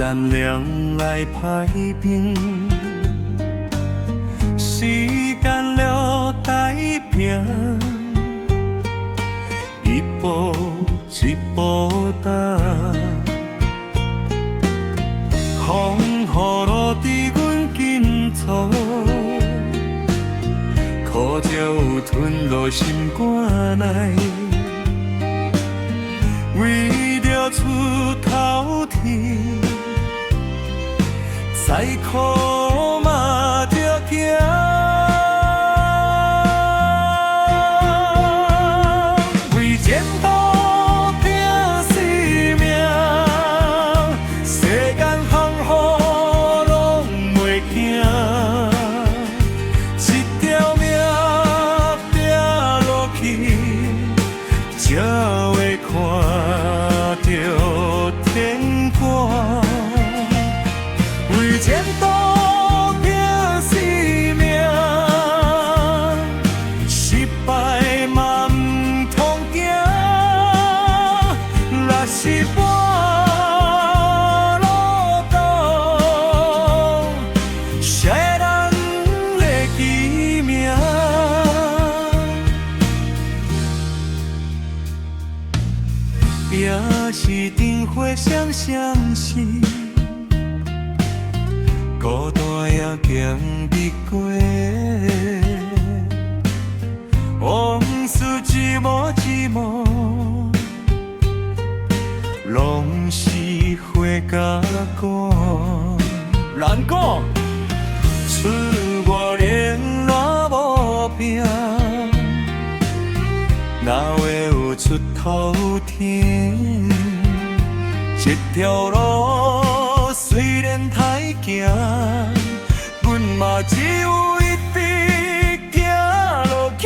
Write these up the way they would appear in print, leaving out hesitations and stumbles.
咱俩来拍平，时间了太平，一步一步踏，风雨路伫阮紧走，苦涩有吞落心肝内。为着出头天，再苦嘛着行。为前途拼生命，世间风雨拢袂惊。一条命拼落去，才会看着天光。为前途拼生命，失败嘛不通惊。若是半路倒，谁人会记名？拼是灯火双相思。孤单也行得过，往事一幕一幕，拢是花甲寒。难讲，出外联络无凭，哪会有出头天？这条路虽然太行，阮嘛只有一直行落去。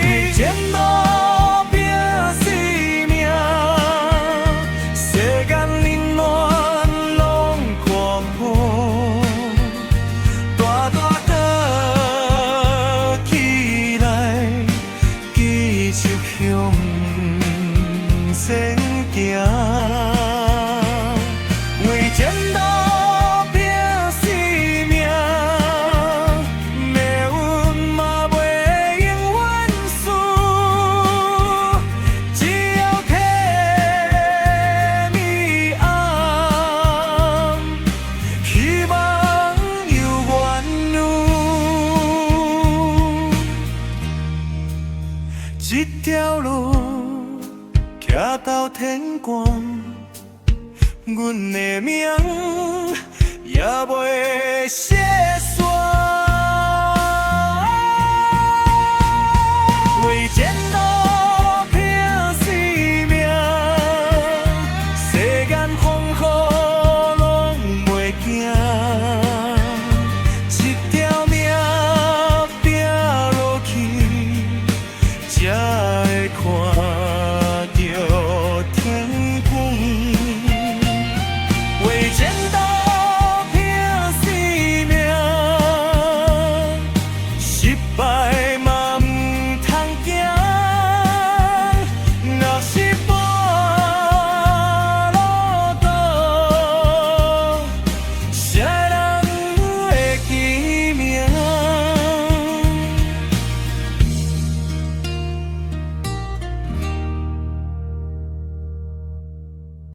为前途拼生命，世间冷暖拢看破，大大搭起来，继续向前行。为前途拼生命，命运嘛袂永远输，只要体面暗，希望有缘路。这条路行到天光，阮的名也袂失散。为前途拼生命，世间风雨拢袂惊。一条命拼落去，才会看着天光。为前途拼生命，失败